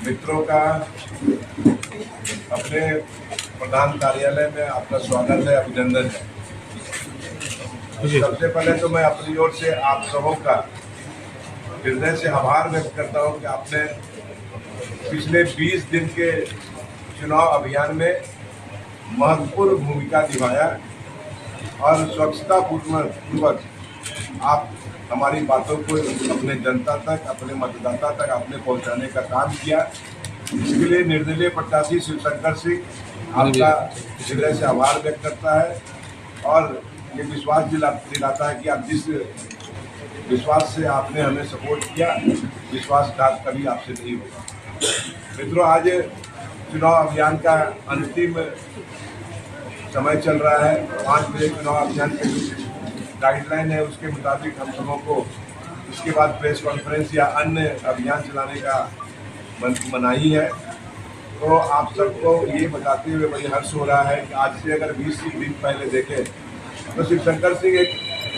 मित्रों का अपने प्रधान कार्यालय में आपका स्वागत है, अभिनंदन है। सबसे पहले तो मैं अपनी ओर से आप सबों का हृदय से आभार व्यक्त करता हूं कि आपने पिछले 20 दिन के चुनाव अभियान में महत्वपूर्ण भूमिका निभाया और स्वच्छता पूर्वक आप हमारी बातों को अपने जनता तक, अपने मतदाता तक आपने पहुंचाने का काम किया। इसके लिए निर्दलीय प्रत्याशी शिवशंकर सिंह आपका हृदय से आभार व्यक्त करता है और ये विश्वास दिलाता है कि आप जिस विश्वास से आपने हमें सपोर्ट किया, विश्वासघात कभी आपसे नहीं होगा। मित्रों, आज चुनाव अभियान का अंतिम समय चल रहा है। 5 बजे चुनाव अभियान की गाइडलाइन है, उसके मुताबिक हम सबों को इसके बाद प्रेस कॉन्फ्रेंस या अन्य अभियान चलाने का मनाही है। तो आप सबको ये बताते हुए बड़ी हर्ष हो रहा है कि आज से अगर 20 दिन पहले देखें तो शिवशंकर सिंह एक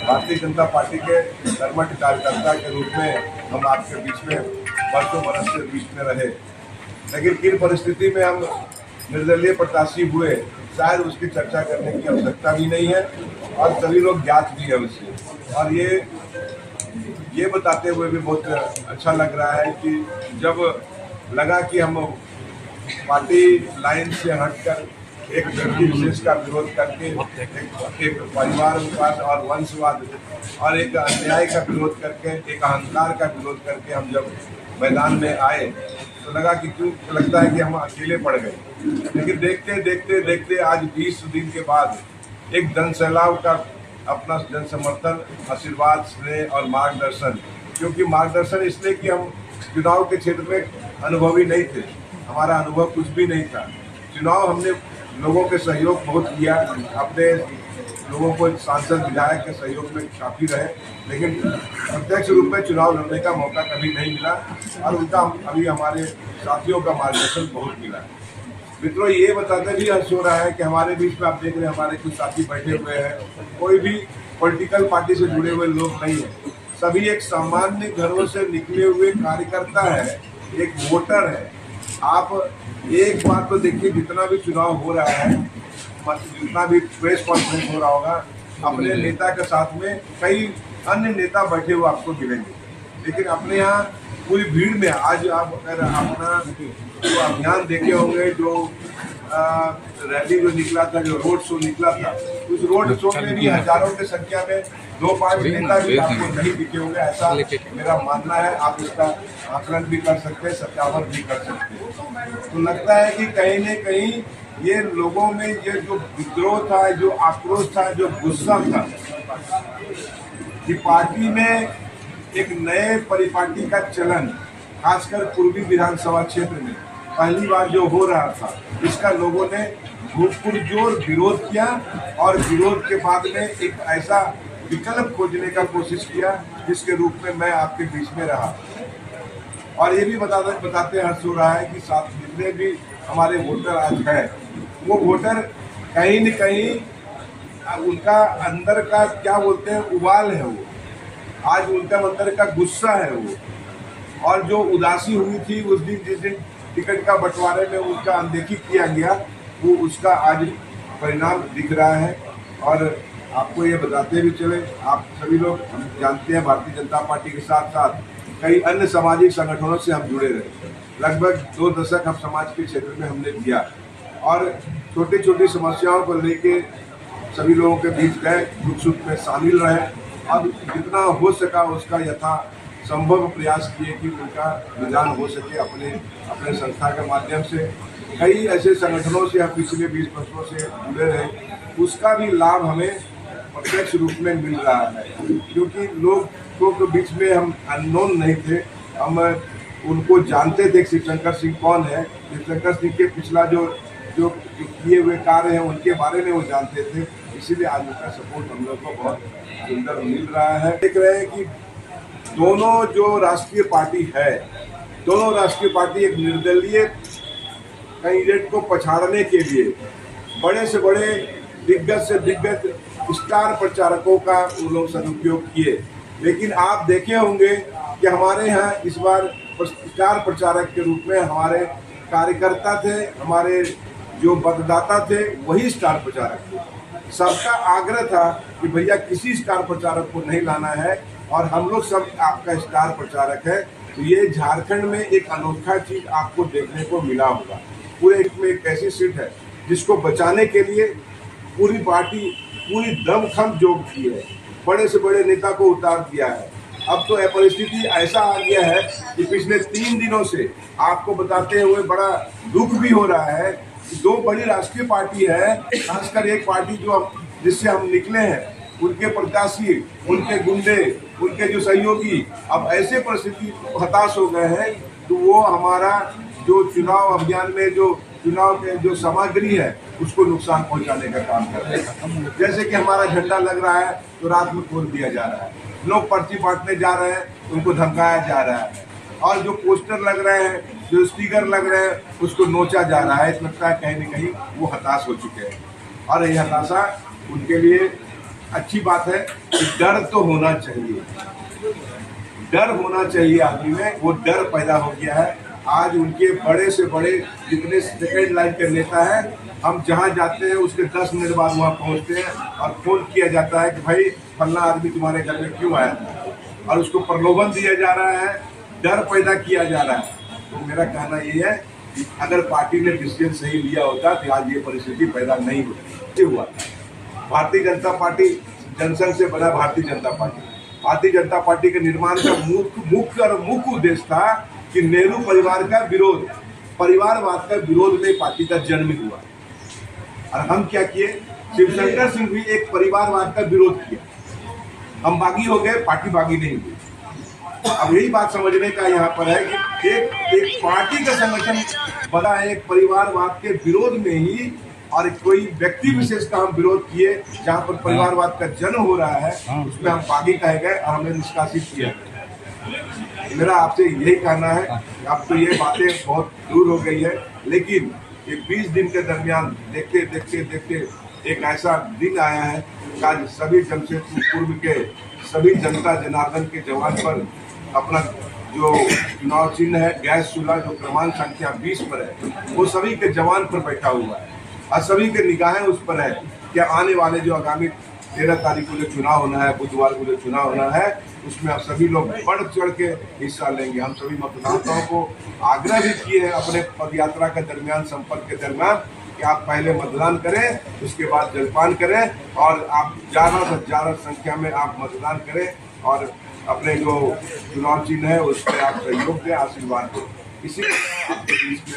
भारतीय जनता पार्टी के कर्मठ कार्यकर्ता के रूप में हम आपके बीच में वर्षों बरस से बीच में रहे, लेकिन किन परिस्थिति में हम निर्दलीय प्रत्याशी हुए शायद उसकी चर्चा करने की आवश्यकता भी नहीं है और सभी लोग ज्ञात भी है उससे। और ये बताते हुए भी बहुत अच्छा लग रहा है कि जब लगा कि हम पार्टी लाइन से हटकर एक व्यक्ति विशेष का विरोध करके एक परिवारवाद और वंशवाद और एक अन्याय का विरोध करके, एक अहंकार का विरोध करके हम जब मैदान में आए तो लगा कि क्यों लगता है कि हम अकेले पड़ गए। लेकिन देखते आज 20 दिन के बाद एक जनसैलाब का अपना जन समर्थन, आशीर्वाद, स्नेह और मार्गदर्शन, क्योंकि मार्गदर्शन इसलिए कि हम चुनाव के क्षेत्र में अनुभवी नहीं थे, हमारा अनुभव कुछ भी नहीं था। चुनाव हमने लोगों के सहयोग बहुत किया, अपने लोगों को सांसद विधायक के सहयोग में काफ़ी रहे, लेकिन प्रत्यक्ष रूप में चुनाव लड़ने का मौका कभी नहीं मिला और उनका अभी हमारे साथियों का मार्गदर्शन बहुत मिला। मित्रों, ये बताते भी हर्ष हो रहा है कि हमारे बीच में आप देख रहे हैं हमारे कुछ साथी बैठे हुए हैं, कोई भी पॉलिटिकल पार्टी से जुड़े हुए लोग नहीं है, सभी एक सामान्य घरों से निकले हुए कार्यकर्ता है, एक वोटर है। आप एक बार तो देखिए, जितना भी चुनाव हो रहा है, जितना भी प्रेस कॉन्फ्रेंस हो रहा होगा, अपने नेता के साथ में कई अन्य नेता बैठे हुए आपको मिलेंगे, लेकिन अपने यहाँ पूरी भीड़ में आज आप अगर अपना जो अभियान देखे होंगे, जो रैली जो निकला था, जो रोड शो निकला था, उस रोड शो में भी हजारों की संख्या में 2-5 नेता भी आपको नहीं दिखे होंगे, ऐसा मेरा मानना है। आप इसका आकलन भी कर सकते हैं, सत्यापन भी कर सकते हैं। तो लगता है कि कहीं न कहीं ये लोगों में ये जो विद्रोह था, जो आक्रोश था, जो गुस्सा था कि पार्टी में एक नए परिपाटी का चलन, खासकर पूर्वी विधानसभा क्षेत्र में पहली बार जो हो रहा था, इसका लोगों ने पुरजोर विरोध किया और विरोध के बाद में एक ऐसा विकल्प खोजने का कोशिश किया जिसके रूप में मैं आपके बीच में रहा। और ये भी बताते हर्ष हो रहा है कि साथ जितने भी हमारे वोटर आज हैं, वो वोटर कहीं न कहीं उनका अंदर का क्या बोलते हैं उबाल है, वो आज उनका अंदर का गुस्सा है वो, और जो उदासी हुई थी उस दिन जिस दिन टिकट का बंटवारे में उनका अनदेखी किया गया, वो उसका आज परिणाम दिख रहा है। और आपको ये बताते भी चले, आप सभी लोग हम जानते हैं भारतीय जनता पार्टी के साथ साथ कई अन्य सामाजिक संगठनों से हम जुड़े रहे, लगभग 2 दशक हम समाज के क्षेत्र में हमने दिया और छोटी छोटी समस्याओं को लेके सभी लोगों के बीच गए, दुख सुख में शामिल रहे और जितना हो सका उसका यथा संभव प्रयास किए कि उनका निदान हो सके अपने संस्था के माध्यम से। कई ऐसे संगठनों से हम पिछले 20 वर्षों से जुड़े रहे, उसका भी लाभ हमें प्रत्यक्ष रूप में मिल रहा है, क्योंकि लोगों के बीच में हम अननोन नहीं थे, हम उनको जानते थे शिवशंकर सिंह कौन है, शिवशंकर सिंह के पिछला जो किए हुए कार्य हैं उनके बारे में वो जानते थे, इसीलिए आज उनका सपोर्ट हम लोग को बहुत सुंदर मिल रहा है। देख रहे हैं कि दोनों जो राष्ट्रीय पार्टी है, दोनों राष्ट्रीय पार्टी एक निर्दलीय कैंडिडेट को पछाड़ने के लिए बड़े से बड़े दिग्गज से दिग्गज स्टार प्रचारकों का वो लोग सदुपयोग किए। लेकिन आप देखे होंगे कि हमारे यहाँ इस बार स्टार प्रचारक के रूप में हमारे कार्यकर्ता थे, हमारे जो मतदाता थे वही स्टार प्रचारक थे। सबका आग्रह था कि भैया किसी स्टार प्रचारक को नहीं लाना है और हम लोग सब आपका स्टार प्रचारक है। तो ये झारखंड में एक अनोखा चीज आपको देखने को मिला होगा। पूरे में एक ऐसी सीट है जिसको बचाने के लिए पूरी पार्टी पूरी दमखम जोग की है, बड़े से बड़े नेता को उतार दिया है। अब तो परिस्थिति ऐसा आ गया है कि पिछले 3 दिनों से आपको बताते हुए बड़ा दुख भी हो रहा है कि 2 बड़ी राष्ट्रीय पार्टी है, खासकर एक पार्टी जिससे हम निकले हैं, उनके प्रत्याशी, उनके गुंडे, उनके जो सहयोगी अब ऐसे परिस्थिति हताश हो गए हैं तो वो हमारा जो चुनाव अभियान में जो चुनाव के जो सामग्री है उसको नुकसान पहुंचाने का काम कर रहे हैं। जैसे कि हमारा झंडा लग रहा है तो रात में खोल दिया जा रहा है, लोग पर्ची बांटने जा रहे हैं तो उनको धमकाया जा रहा है, और जो पोस्टर लग रहे हैं, जो स्टिकर लग रहे हैं उसको नोचा जा रहा है। इस लगता है कहीं न कहीं वो हताश हो चुके हैं और ये हताशा उनके लिए अच्छी बात है कि डर तो होना चाहिए, डर होना चाहिए आदमी में, वो डर पैदा हो गया है। आज उनके बड़े से बड़े जितने सेकेंड लाइन के नेता हैं, हम जहां जाते हैं उसके 10 मिनट बाद वहां पहुंचते हैं और फोन किया जाता है कि भाई फलना आदमी तुम्हारे घर में क्यों आया था, और उसको प्रलोभन दिया जा रहा है, डर पैदा किया जा रहा है। तो मेरा कहना ये है कि अगर पार्टी ने डिसीजन सही लिया होता तो आज ये परिस्थिति पैदा नहीं होती हुआ। भारतीय जनता पार्टी जनसंघ से बना भारतीय जनता पार्टी, भारतीय जनता पार्टी के निर्माण का मुख्य उद्देश्य था कि नेहरू परिवार का विरोध, परिवारवाद का विरोध में पार्टी का जन्म हुआ। और हम क्या किए, शिवशंकर सिंह भी एक परिवारवाद का विरोध किया, हम बागी हो गए, पार्टी बागी नहीं हुई। अब यही बात समझने का यहाँ पर है कि एक पार्टी का संगठन बना है एक परिवारवाद के विरोध में ही, और कोई व्यक्ति विशेष का हम विरोध किए जहाँ पर परिवारवाद का जन्म हो रहा है उसमें हम बागी कहे गए और हमने निष्कासित किया। मेरा आपसे यही कहना है, अब तो ये बातें बहुत दूर हो गई है, लेकिन ये 20 दिन के दरमियान देखते देखते देखते एक ऐसा दिन आया है कि आज सभी जमशेदपुर पूर्व के सभी जनता जनार्दन के जवान पर अपना जो चुनाव चिन्ह है गैस चूल्हा जो क्रमांक संख्या 20 पर है, वो सभी के जवान पर बैठा हुआ है और सभी के निगाहें उस पर है कि आने वाले जो आगामी 13 तारीख को जो चुनाव होना है, बुधवार को जो चुनाव होना है, उसमें आप सभी लोग बढ़ चढ़ के हिस्सा लेंगे। हम सभी मतदाताओं को आग्रह भी किए हैं अपने पदयात्रा के दरमियान, संपर्क के दरमियान, कि आप पहले मतदान करें, उसके बाद जलपान करें और आप ज़्यादा से ज़्यादा संख्या में आप मतदान करें और अपने जो चुनाव चिन्ह है उस पर आप सहयोग दें, आशीर्वाद दें। इसी आपके बीच में